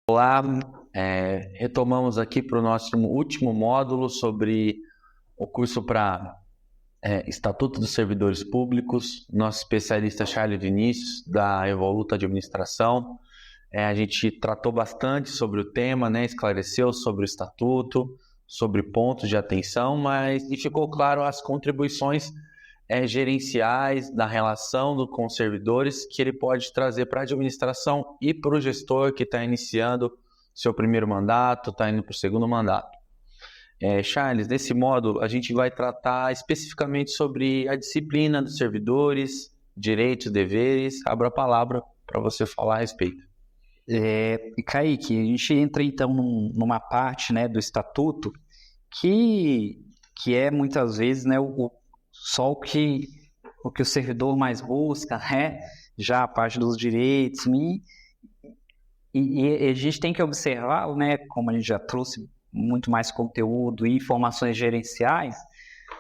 Olá, retomamos aqui para o nosso último módulo sobre o curso para Estatuto dos Servidores Públicos. Nosso especialista Charles Vinícius, da Evoluta Administração. A gente tratou bastante sobre o tema, né? Esclareceu sobre o Estatuto, sobre pontos de atenção, e ficou claro as contribuições gerenciais da relação com os servidores que ele pode trazer para a administração e para o gestor que está iniciando seu primeiro mandato, está indo para o segundo mandato. Charles, nesse módulo a gente vai tratar especificamente sobre a disciplina dos servidores, direitos, deveres. Abro a palavra para você falar a respeito. Kaique, a gente entra então numa parte, né, do Estatuto que é muitas vezes, né, só o que o servidor mais busca, né? Já a parte dos direitos, e a gente tem que observar, né, como a gente já trouxe muito mais conteúdo e informações gerenciais,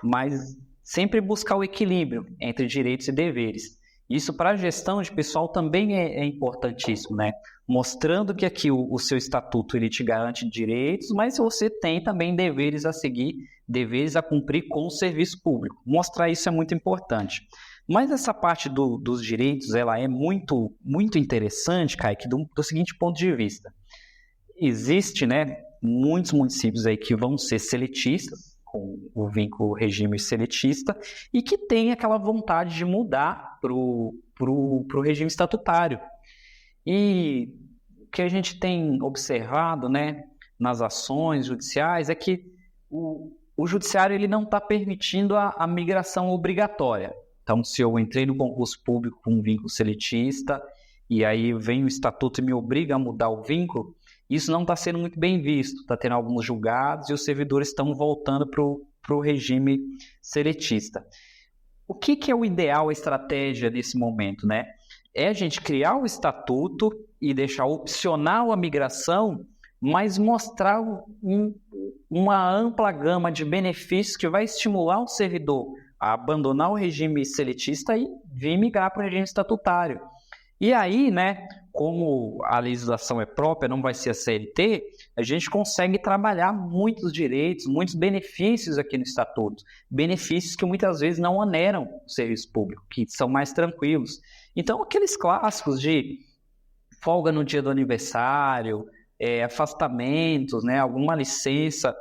mas sempre buscar o equilíbrio entre direitos e deveres. Isso para a gestão de pessoal também é importantíssimo, né? Mostrando que aqui o seu estatuto ele te garante direitos, mas você tem também deveres a seguir, deveres a cumprir com o serviço público. Mostrar isso é muito importante. Mas essa parte dos direitos, ela é muito, muito interessante, Kaique, do seguinte ponto de vista. Existe, né, muitos municípios aí que vão ser seletistas, com o vínculo regime seletista, e que tem aquela vontade de mudar para o regime estatutário. E o que a gente tem observado, né, nas ações judiciais é que o judiciário ele não está permitindo a migração obrigatória. Então, se eu entrei no concurso público com um vínculo seletista e aí vem o estatuto e me obriga a mudar o vínculo, isso não está sendo muito bem visto. Está tendo alguns julgados e os servidores estão voltando para o regime seletista. O que é o ideal, a estratégia nesse momento, né? É a gente criar o estatuto e deixar opcional a migração, mas mostrar uma ampla gama de benefícios que vai estimular o servidor a abandonar o regime seletista e vir migrar para o regime estatutário. E aí, né, como a legislação é própria, não vai ser a CLT, a gente consegue trabalhar muitos direitos, muitos benefícios aqui no Estatuto. Benefícios que muitas vezes não oneram o serviço público, que são mais tranquilos. Então, aqueles clássicos de folga no dia do aniversário, afastamentos, né, alguma licença,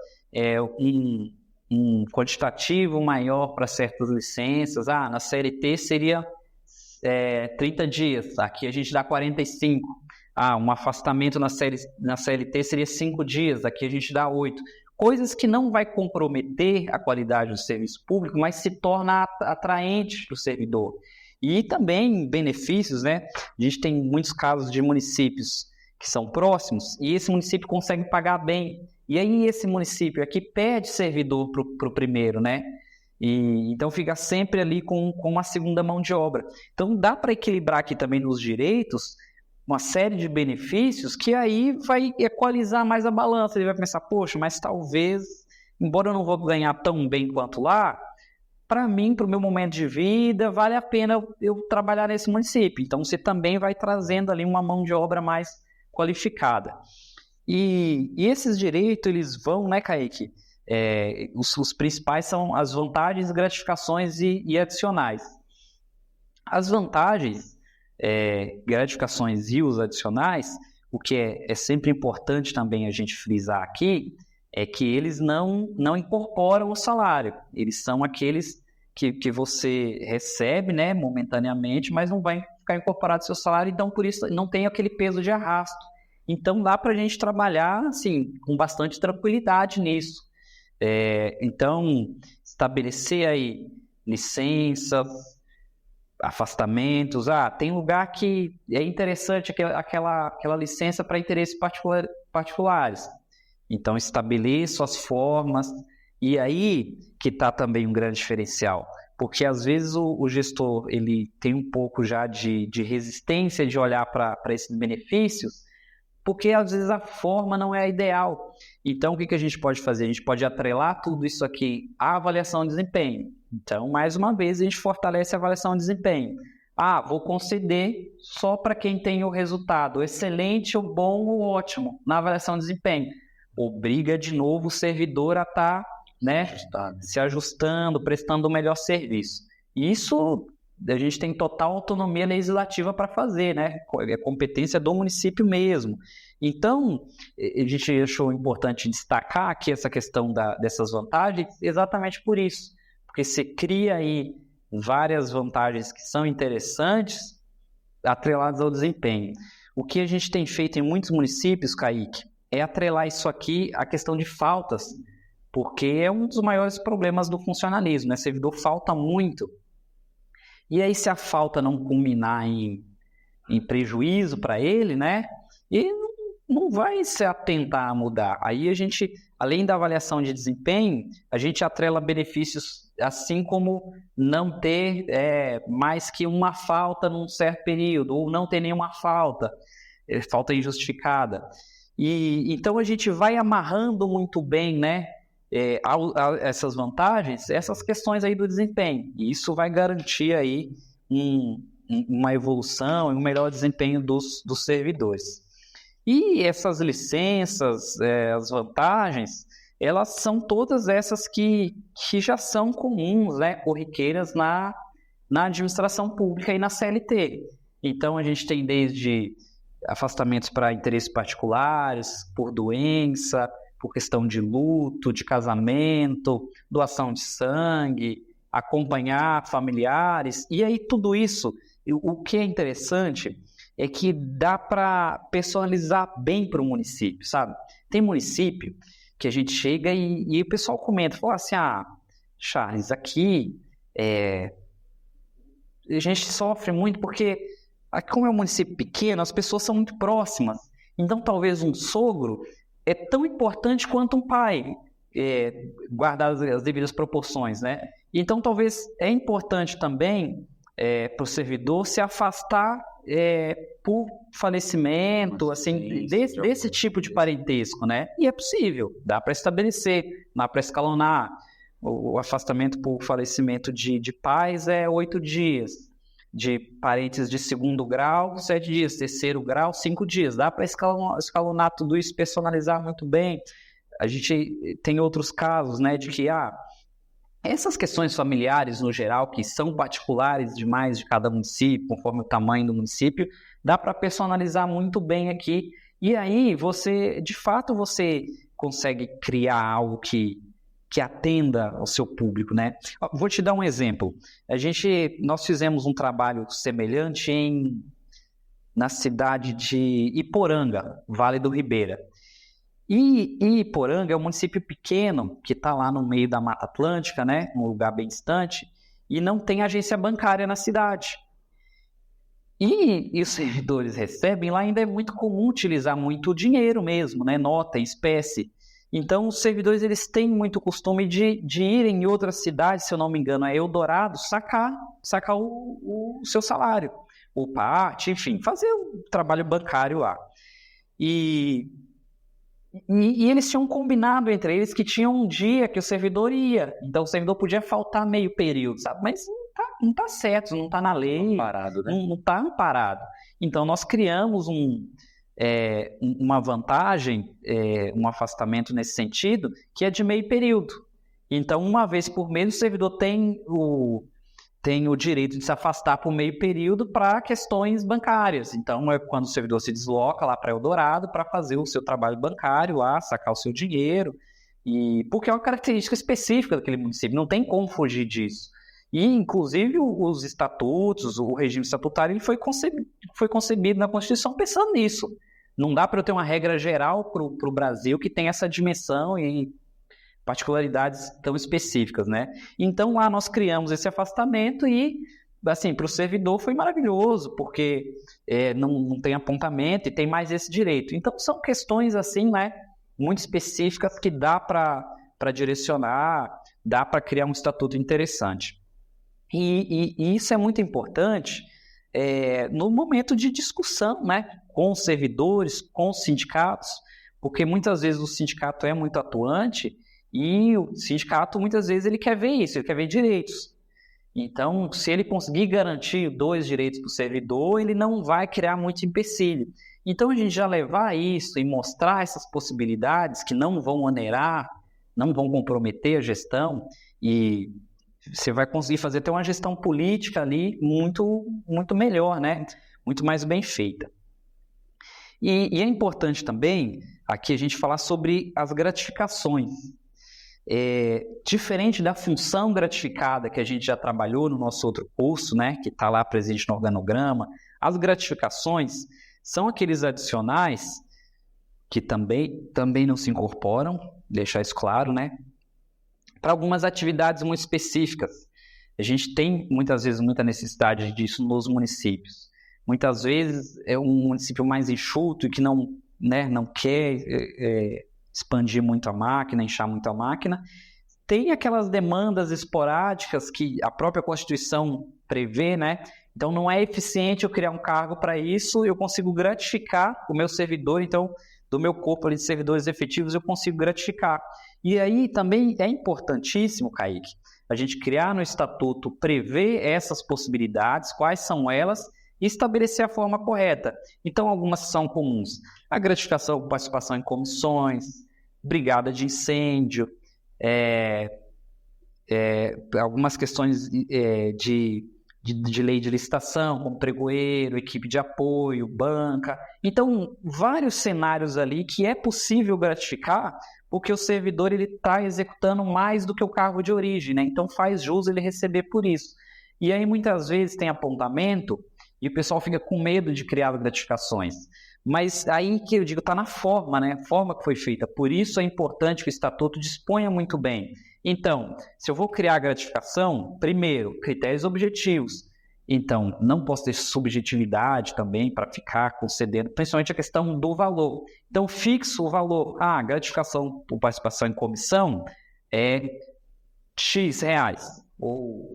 um quantitativo maior para certas licenças. Na CLT seria 30 dias, aqui a gente dá 45. Um afastamento na CLT seria 5 dias, aqui a gente dá 8. Coisas que não vai comprometer a qualidade do serviço público, mas se torna atraente para o servidor. E também benefícios, né? A gente tem muitos casos de municípios que são próximos e esse município consegue pagar bem. E aí esse município aqui pede servidor para o primeiro, né? Então fica sempre ali com uma segunda mão de obra. Então dá para equilibrar aqui também nos direitos uma série de benefícios que aí vai equalizar mais a balança. Ele vai pensar, poxa, mas talvez, embora eu não vou ganhar tão bem quanto lá, para mim, para o meu momento de vida, vale a pena eu trabalhar nesse município. Então você também vai trazendo ali uma mão de obra mais qualificada. E esses direitos, eles vão, né, Kaique? Os principais são as vantagens, gratificações e adicionais. As vantagens, gratificações e os adicionais, o que é sempre importante também a gente frisar aqui, é que eles não incorporam o salário. Eles são aqueles que você recebe, né, momentaneamente, mas não vai ficar incorporado ao seu salário, então por isso não tem aquele peso de arrasto. Então dá para a gente trabalhar assim, com bastante tranquilidade nisso. Então, estabelecer aí licenças, afastamentos. Tem lugar que é interessante aquela licença para interesses particulares. Então, estabeleça as formas. E aí que está também um grande diferencial. Porque, às vezes, o gestor ele tem um pouco já de resistência de olhar para esses benefícios, porque às vezes a forma não é a ideal. Então, o que a gente pode fazer? A gente pode atrelar tudo isso aqui à avaliação de desempenho. Então, mais uma vez, a gente fortalece a avaliação de desempenho. vou conceder só para quem tem o resultado excelente, o bom ou ótimo na avaliação de desempenho. Obriga de novo o servidor a estar se ajustando, prestando o melhor serviço. Isso a gente tem total autonomia legislativa para fazer, né? É competência do município mesmo. Então, a gente achou importante destacar aqui essa questão dessas vantagens exatamente por isso. Porque você cria aí várias vantagens que são interessantes atreladas ao desempenho. O que a gente tem feito em muitos municípios, Kaique, é atrelar isso aqui à questão de faltas, porque é um dos maiores problemas do funcionalismo, né? O servidor falta muito. E aí, se a falta não culminar em prejuízo para ele, né? Ele não vai se atentar a mudar. Aí a gente, além da avaliação de desempenho, a gente atrela benefícios, assim como não ter mais que uma falta num certo período, ou não ter nenhuma falta injustificada. E então a gente vai amarrando muito bem, né? Essas vantagens, essas questões aí do desempenho. E isso vai garantir aí uma evolução e um melhor desempenho dos servidores. E essas licenças, as vantagens, elas são todas essas que já são comuns, né, corriqueiras na administração pública e na CLT. Então, a gente tem desde afastamentos para interesses particulares, por doença, por questão de luto, de casamento, doação de sangue, acompanhar familiares. E aí tudo isso, o que é interessante é que dá para personalizar bem para o município, sabe? Tem município que a gente chega e o pessoal comenta, fala assim, Charles, aqui a gente sofre muito porque, como é um município pequeno, as pessoas são muito próximas. Então, talvez um sogro é tão importante quanto um pai, guardar as devidas proporções, né? Então, talvez é importante também para o servidor se afastar por falecimento, assim, desse tipo de parentesco, né? E é possível, dá para estabelecer, dá para escalonar. O afastamento por falecimento de pais é 8 dias. De parentes de 2º grau, 7 dias, 3º grau, 5 dias. Dá para escalonar tudo isso, personalizar muito bem. A gente tem outros casos, né, de que essas questões familiares, no geral, que são particulares demais de cada município, conforme o tamanho do município, dá para personalizar muito bem aqui. E aí, de fato, você consegue criar algo que atenda ao seu público, né? Vou te dar um exemplo. Nós fizemos um trabalho semelhante na cidade de Iporanga, Vale do Ribeira. E Iporanga é um município pequeno, que está lá no meio da Mata Atlântica, né? Um lugar bem distante, e não tem agência bancária na cidade. E os servidores recebem, lá ainda é muito comum utilizar muito dinheiro mesmo, né? Nota, espécie. Então, os servidores eles têm muito costume de ir em outras cidades, se eu não me engano, é Eldorado, sacar o seu salário, ou parte, enfim, fazer o trabalho bancário lá. E eles tinham combinado entre eles que tinha um dia que o servidor ia, então o servidor podia faltar meio período, sabe? Mas não tá certo, não está na lei, Amparado, né? Não está amparado. Então, nós criamos uma vantagem, um afastamento nesse sentido, que é de meio período. Então, uma vez por mês, o servidor tem o direito de se afastar por meio período para questões bancárias. Então, é quando o servidor se desloca lá para Eldorado para fazer o seu trabalho bancário lá, sacar o seu dinheiro, porque é uma característica específica daquele município, não tem como fugir disso. E, inclusive, os estatutos, o regime estatutário, ele foi concebido na Constituição pensando nisso. Não dá para eu ter uma regra geral para o Brasil que tem essa dimensão e particularidades tão específicas, né? Então, lá nós criamos esse afastamento e, assim, para o servidor foi maravilhoso, porque não tem apontamento e tem mais esse direito. Então, são questões, assim, né, muito específicas que dá para direcionar, dá para criar um estatuto interessante. E isso é muito importante no momento de discussão, né, com os servidores, com os sindicatos, porque muitas vezes o sindicato é muito atuante e o sindicato muitas vezes ele quer ver isso, ele quer ver direitos. Então, se ele conseguir garantir 2 direitos para o servidor, ele não vai criar muito empecilho. Então, a gente já levar isso e mostrar essas possibilidades que não vão onerar, não vão comprometer a gestão, e você vai conseguir fazer até uma gestão política ali muito, muito melhor, né? Muito mais bem feita. E é importante também aqui a gente falar sobre as gratificações. Diferente da função gratificada que a gente já trabalhou no nosso outro curso, né, que está lá presente no organograma, as gratificações são aqueles adicionais que também não se incorporam, deixar isso claro, né, para algumas atividades muito específicas. A gente tem muitas vezes muita necessidade disso nos municípios. Muitas vezes é um município mais enxuto e que não quer expandir muito a máquina, inchar muito a máquina. Tem aquelas demandas esporádicas que a própria Constituição prevê, né? Então, não é eficiente eu criar um cargo para isso, eu consigo gratificar o meu servidor, então, do meu corpo ali de servidores efetivos, eu consigo gratificar. E aí também é importantíssimo, Kaique, a gente criar no Estatuto, prever essas possibilidades, quais são elas, e estabelecer a forma correta. Então, algumas são comuns. A gratificação por participação em comissões, brigada de incêndio, algumas questões de lei de licitação, como pregoeiro, equipe de apoio, banca. Então, vários cenários ali que é possível gratificar, porque o servidor está executando mais do que o cargo de origem, né? Então, faz jus ele receber por isso. E aí, muitas vezes, tem apontamento e o pessoal fica com medo de criar gratificações. Mas aí que eu digo, está na forma, né? A forma que foi feita. Por isso é importante que o Estatuto disponha muito bem. Então, se eu vou criar gratificação, primeiro, critérios objetivos. Então, não posso ter subjetividade também para ficar concedendo, principalmente a questão do valor. Então, fixo o valor. Gratificação por participação em comissão é X reais. Ou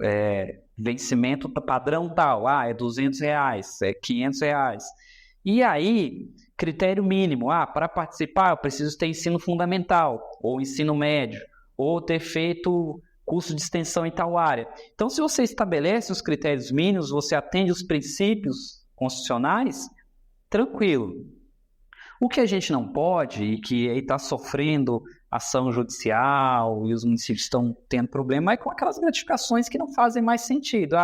vencimento padrão tal, é R$200, é R$500. E aí, critério mínimo, para participar eu preciso ter ensino fundamental, ou ensino médio, ou ter feito curso de extensão em tal área. Então, se você estabelece os critérios mínimos, você atende os princípios constitucionais, tranquilo. O que a gente não pode, e que aí está sofrendo ação judicial e os municípios estão tendo problema, é com aquelas gratificações que não fazem mais sentido.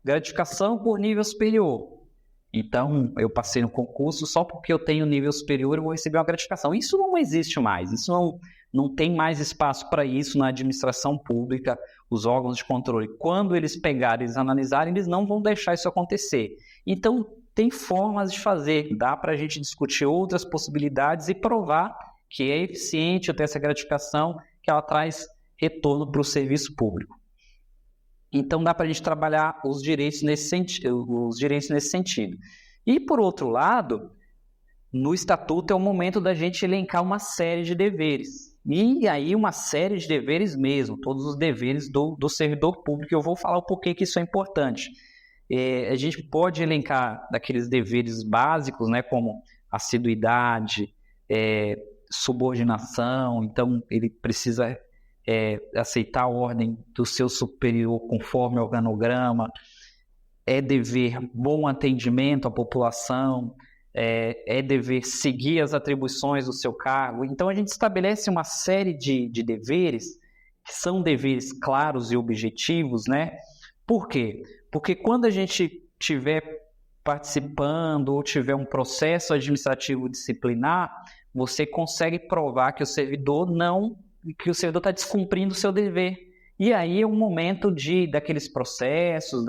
Gratificação por nível superior. Então, eu passei no concurso, só porque eu tenho nível superior eu vou receber uma gratificação. Isso não existe mais, isso não tem mais espaço para isso na administração pública, os órgãos de controle. Quando eles pegarem, eles analisarem, eles não vão deixar isso acontecer. Então, tem formas de fazer, dá para a gente discutir outras possibilidades e provar que é eficiente ter essa gratificação, que ela traz retorno para o serviço público. Então, dá para a gente trabalhar os direitos nesse sentido. E, por outro lado, no Estatuto é o momento da gente elencar uma série de deveres. E aí, uma série de deveres mesmo, todos os deveres do servidor público. Eu vou falar o porquê que isso é importante. A gente pode elencar daqueles deveres básicos, né, como assiduidade, subordinação. Então, ele precisa aceitar a ordem do seu superior conforme o organograma, dever bom atendimento à população, dever seguir as atribuições do seu cargo. Então, a gente estabelece uma série de deveres, que são deveres claros e objetivos, né? Por quê? Porque quando a gente estiver participando ou tiver um processo administrativo disciplinar, você consegue provar que o servidor está descumprindo o seu dever. E aí é um momento daqueles processos,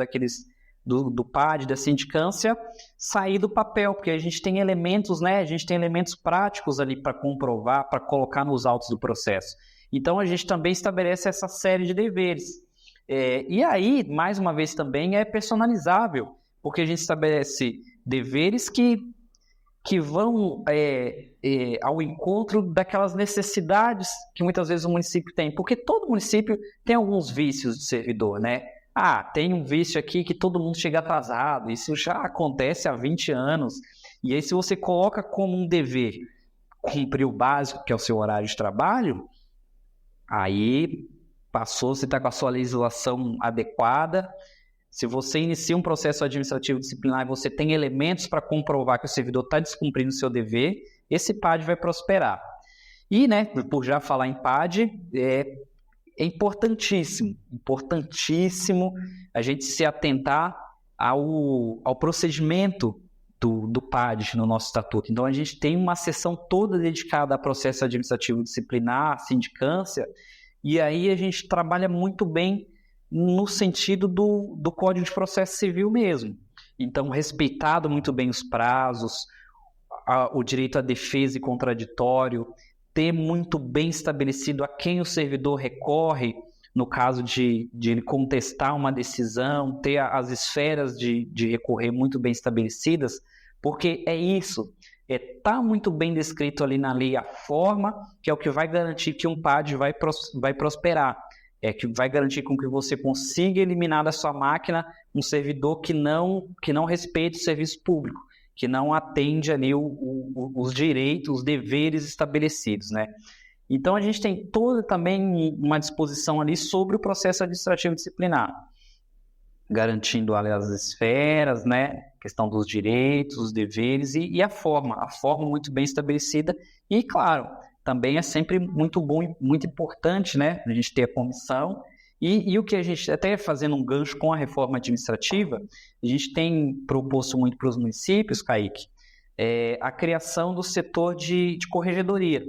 do PAD, da sindicância, sair do papel, porque a gente tem elementos, né? A gente tem elementos práticos ali para comprovar, para colocar nos autos do processo. Então, a gente também estabelece essa série de deveres. E aí, mais uma vez, também é personalizável, porque a gente estabelece deveres que vão ao encontro daquelas necessidades que muitas vezes o município tem, porque todo município tem alguns vícios de servidor, né? Tem um vício aqui que todo mundo chega atrasado, isso já acontece há 20 anos, e aí se você coloca como um dever cumprir o básico, que é o seu horário de trabalho, aí passou, se está com a sua legislação adequada. Se você inicia um processo administrativo disciplinar e você tem elementos para comprovar que o servidor está descumprindo o seu dever, esse PAD vai prosperar. E, né, por já falar em PAD, é importantíssimo a gente se atentar ao procedimento do PAD no nosso estatuto. Então, a gente tem uma seção toda dedicada a processo administrativo disciplinar, sindicância, e aí a gente trabalha muito bem no sentido do Código de Processo Civil mesmo. Então, respeitado muito bem os prazos, o direito à defesa e contraditório, ter muito bem estabelecido a quem o servidor recorre no caso de ele contestar uma decisão, ter as esferas de recorrer muito bem estabelecidas, porque é isso, tá muito bem descrito ali na lei a forma, que é o que vai garantir que um PAD vai prosperar. Que vai garantir com que você consiga eliminar da sua máquina um servidor que não respeite o serviço público, que não atende ali os direitos, os deveres estabelecidos, né? Então, a gente tem toda também uma disposição ali sobre o processo administrativo disciplinar, garantindo ali as esferas, né? Questão dos direitos, os deveres e a forma muito bem estabelecida e, claro, também é sempre muito bom e muito importante, né, a gente ter a comissão e o que a gente, até fazendo um gancho com a reforma administrativa, a gente tem proposto muito para os municípios, Kaique, a criação do setor de corregedoria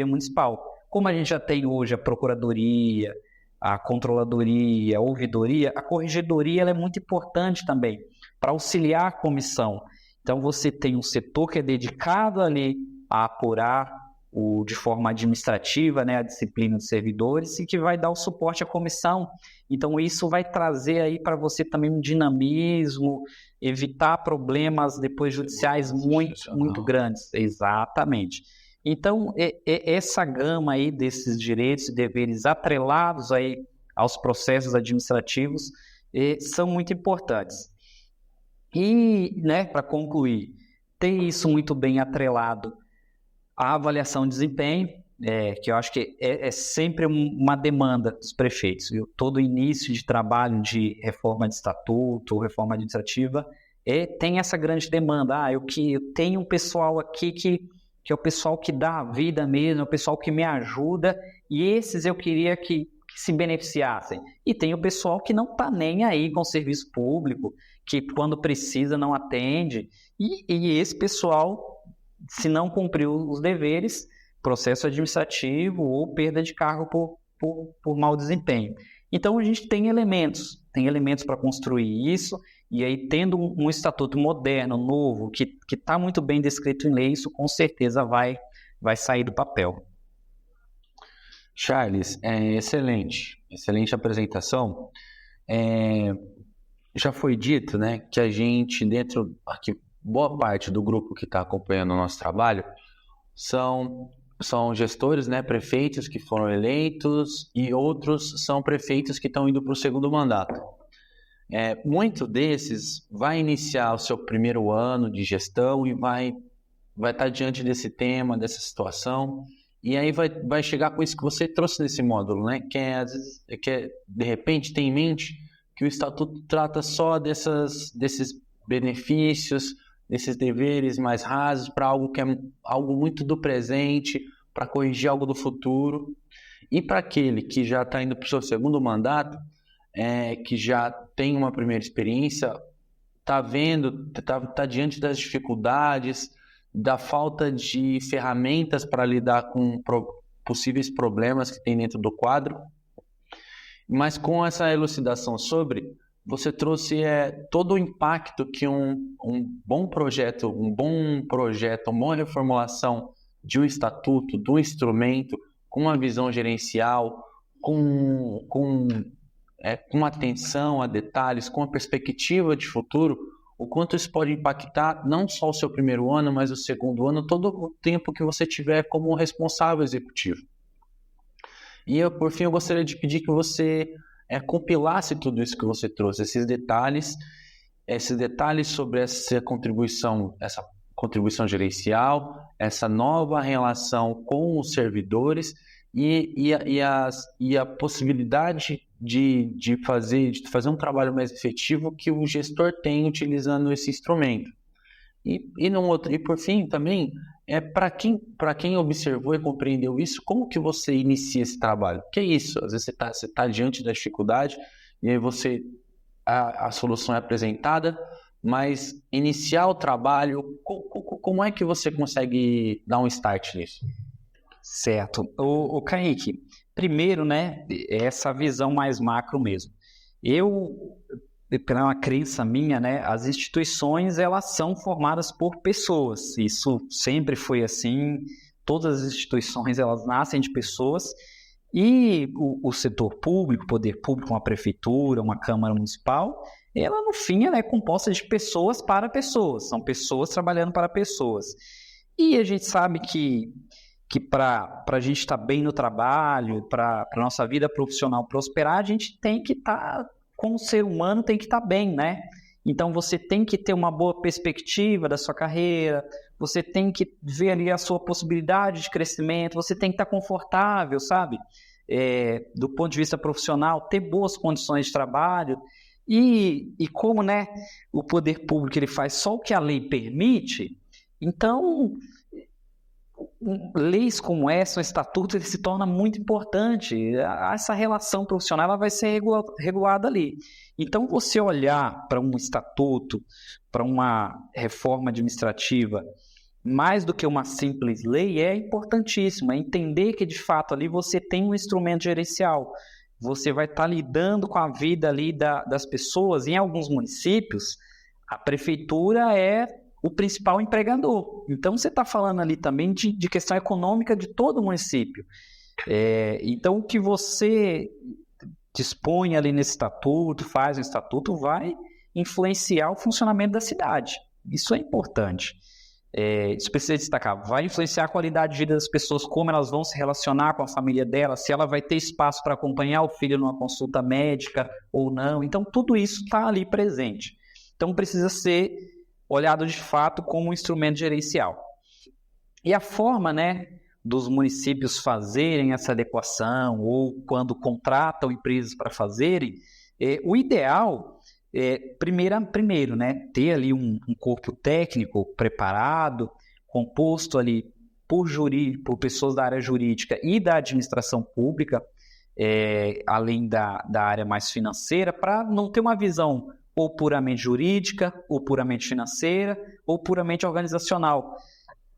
municipal. Como a gente já tem hoje a procuradoria, a controladoria, a ouvidoria, a corregedoria ela é muito importante também para auxiliar a comissão. Então, você tem um setor que é dedicado ali a apurar de forma administrativa, né, a disciplina dos servidores e que vai dar o suporte à comissão. Então, isso vai trazer aí para você também um dinamismo, evitar problemas depois judiciais muito grandes. Exatamente. Então, essa gama aí desses direitos e deveres atrelados aí aos processos administrativos são muito importantes. E, né, para concluir, ter isso muito bem atrelado a avaliação de desempenho, que eu acho que é sempre uma demanda dos prefeitos. Todo início de trabalho de reforma de estatuto ou reforma administrativa tem essa grande demanda. Eu tenho um pessoal aqui que é o pessoal que dá a vida mesmo, é o pessoal que me ajuda, e esses eu queria que se beneficiassem. E tem o pessoal que não está nem aí com o serviço público, que quando precisa não atende, e esse pessoal, se não cumpriu os deveres, processo administrativo ou perda de cargo por mau desempenho. Então, a gente tem elementos para construir isso, e aí tendo um estatuto moderno, novo, que está muito bem descrito em lei, isso com certeza vai sair do papel. Charles, excelente apresentação. Já foi dito, né, que a gente, aqui, boa parte do grupo que está acompanhando o nosso trabalho são gestores, né, prefeitos que foram eleitos e outros são prefeitos que estão indo para o segundo mandato. Muito desses vai iniciar o seu primeiro ano de gestão e vai estar diante desse tema, dessa situação, e aí vai chegar com isso que você trouxe nesse módulo, né, que de repente tem em mente que o estatuto trata só desses benefícios, desses deveres mais rasos para algo que é algo muito do presente, para corrigir algo do futuro. E para aquele que já está indo para o seu segundo mandato, que já tem uma primeira experiência, está vendo, está diante das dificuldades, da falta de ferramentas para lidar com possíveis problemas que tem dentro do quadro. Mas com essa elucidação você trouxe todo o impacto que um bom projeto, uma boa reformulação de um estatuto, do instrumento, com uma visão gerencial, com atenção a detalhes, com a perspectiva de futuro, o quanto isso pode impactar não só o seu primeiro ano, mas o segundo ano, todo o tempo que você tiver como responsável executivo. E por fim, eu gostaria de pedir que você compilasse tudo isso que você trouxe, esses detalhes sobre essa contribuição gerencial, essa nova relação com os servidores e a possibilidade de fazer um trabalho mais efetivo que o gestor tem utilizando esse instrumento. E por fim, também, para quem observou e compreendeu isso, como que você inicia esse trabalho? Que é isso? Às vezes você tá diante da dificuldade e aí a solução é apresentada, mas iniciar o trabalho, como é que você consegue dar um start nisso? Certo. O Kaique, primeiro, né, essa visão mais macro mesmo. Pela uma crença minha, né, as instituições, elas são formadas por pessoas. Isso sempre foi assim. Todas as instituições, elas nascem de pessoas. E o setor público, poder público, uma prefeitura, uma câmara municipal, ela, no fim, ela é composta de pessoas para pessoas. São pessoas trabalhando para pessoas. E a gente sabe que para a gente estar bem no trabalho, para a nossa vida profissional prosperar, a gente tem que estar, como ser humano, tem que estar bem, né? Então, você tem que ter uma boa perspectiva da sua carreira, você tem que ver ali a sua possibilidade de crescimento, você tem que estar confortável, sabe? Do ponto de vista profissional, ter boas condições de trabalho. E como, né, o poder público ele faz só o que a lei permite, então leis como essa, o estatuto, ele se torna muito importante. Essa relação profissional ela vai ser regulada ali. Então, você olhar para um estatuto, para uma reforma administrativa, mais do que uma simples lei, é importantíssimo. É entender que, de fato, ali você tem um instrumento gerencial. Você vai estar lidando com a vida ali das pessoas. Em alguns municípios, a prefeitura é o principal empregador. Então, você está falando ali também de questão econômica de todo o município. Então, o que você dispõe ali nesse estatuto, faz no estatuto, vai influenciar o funcionamento da cidade. Isso é importante. Isso precisa destacar. Vai influenciar a qualidade de vida das pessoas, como elas vão se relacionar com a família dela, se ela vai ter espaço para acompanhar o filho numa consulta médica ou não. Então, tudo isso está ali presente. Então, precisa ser olhado de fato como um instrumento gerencial. E a forma, né, dos municípios fazerem essa adequação ou quando contratam empresas para fazerem, o ideal é, primeiro, né, ter ali um corpo técnico preparado, composto ali por pessoas da área jurídica e da administração pública, além da área mais financeira, para não ter uma visão ou puramente jurídica, ou puramente financeira, ou puramente organizacional.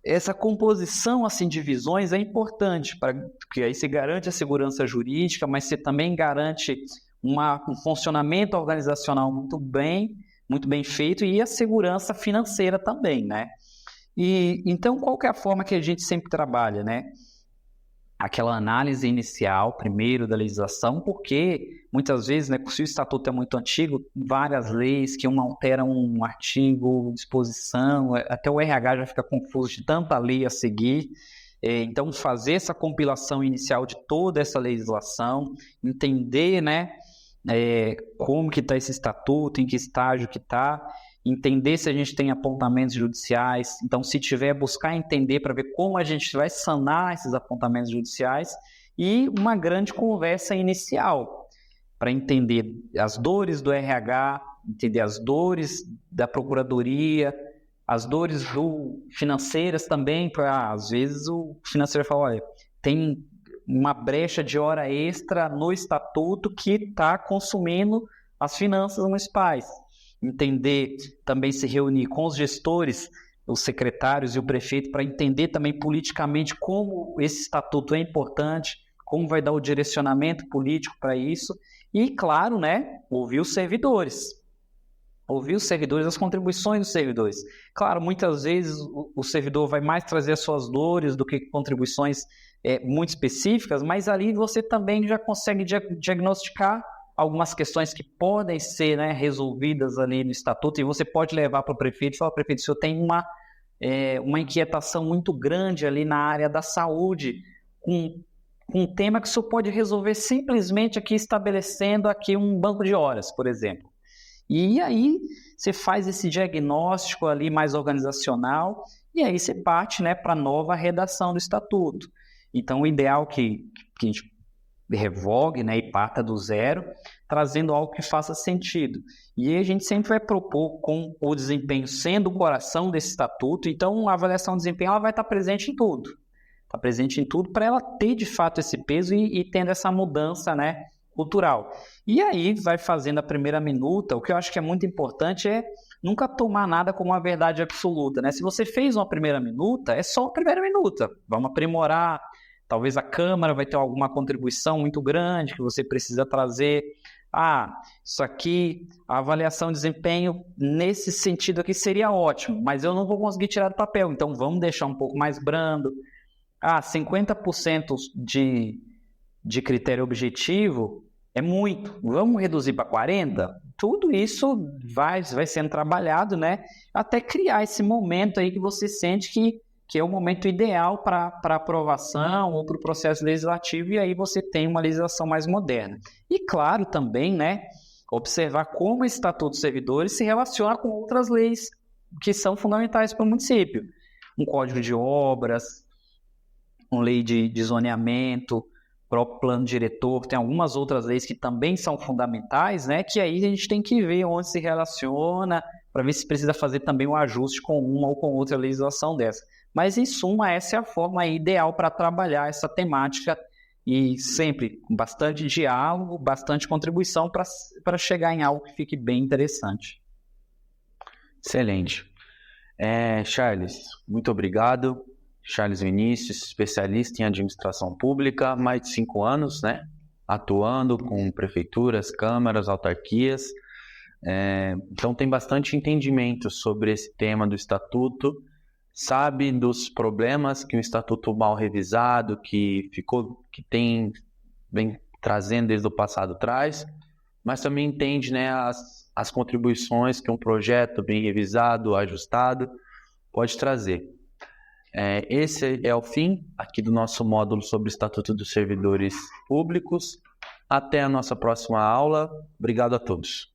Essa composição assim, de visões é importante, porque aí você garante a segurança jurídica, mas você também garante um funcionamento organizacional muito bem feito e a segurança financeira também, né? Então, qual que é a forma que a gente sempre trabalha, né? Aquela análise inicial, primeiro, da legislação, porque muitas vezes, né, se o estatuto é muito antigo, várias leis que uma alteram um artigo, disposição, até o RH já fica confuso de tanta lei a seguir. Então, fazer essa compilação inicial de toda essa legislação, entender, né, como que está esse estatuto, em que estágio que está, entender se a gente tem apontamentos judiciais. Então, se tiver, buscar entender para ver como a gente vai sanar esses apontamentos judiciais e uma grande conversa inicial para entender as dores do RH, entender as dores da procuradoria, as dores financeiras também, para às vezes o financeiro fala, olha, tem uma brecha de hora extra no estatuto que está consumindo as finanças municipais. Entender, também se reunir com os gestores, os secretários e o prefeito para entender também politicamente como esse estatuto é importante, como vai dar o direcionamento político para isso e, claro, né, ouvir os servidores, as contribuições dos servidores. Claro, muitas vezes o servidor vai mais trazer as suas dores do que contribuições muito específicas, mas ali você também já consegue diagnosticar algumas questões que podem ser, né, resolvidas ali no estatuto, e você pode levar para o prefeito e falar, prefeito, o senhor tem uma inquietação muito grande ali na área da saúde, com um tema que o senhor pode resolver simplesmente aqui estabelecendo aqui um banco de horas, por exemplo. E aí você faz esse diagnóstico ali mais organizacional, e aí você parte, né, para a nova redação do estatuto. Então, o ideal é que a gente revogue, né, e parta do zero, trazendo algo que faça sentido. E aí a gente sempre vai propor com o desempenho sendo o coração desse estatuto, então a avaliação de desempenho ela vai estar presente em tudo. Está presente em tudo para ela ter de fato esse peso e tendo essa mudança, né, cultural. E aí vai fazendo a primeira minuta. O que eu acho que é muito importante é nunca tomar nada como uma verdade absoluta, né? Se você fez uma primeira minuta, é só a primeira minuta. Vamos aprimorar. Talvez a Câmara vai ter alguma contribuição muito grande que você precisa trazer. Isso aqui, a avaliação de desempenho nesse sentido aqui seria ótimo, mas eu não vou conseguir tirar do papel, então vamos deixar um pouco mais brando. 50% de critério objetivo é muito, vamos reduzir para 40%? Tudo isso vai sendo trabalhado, né? Até criar esse momento aí que você sente que é o momento ideal para aprovação ou para o processo legislativo, e aí você tem uma legislação mais moderna. E claro também, né, observar como o Estatuto dos Servidores se relaciona com outras leis que são fundamentais para o município. Um código de obras, uma lei de zoneamento, próprio plano diretor, tem algumas outras leis que também são fundamentais, né, que aí a gente tem que ver onde se relaciona, para ver se precisa fazer também um ajuste com uma ou com outra legislação dessa. Mas, em suma, essa é a forma ideal para trabalhar essa temática e sempre com bastante diálogo, bastante contribuição para chegar em algo que fique bem interessante. Excelente. Charles, muito obrigado. Charles Vinícius, especialista em administração pública, mais de 5 anos, né? Atuando com prefeituras, câmaras, autarquias. Então tem bastante entendimento sobre esse tema do Estatuto, sabe dos problemas que o Estatuto mal revisado, vem trazendo desde o passado traz, mas também entende, né, as contribuições que um projeto bem revisado, ajustado, pode trazer. Esse é o fim aqui do nosso módulo sobre o Estatuto dos Servidores Públicos. Até a nossa próxima aula. Obrigado a todos.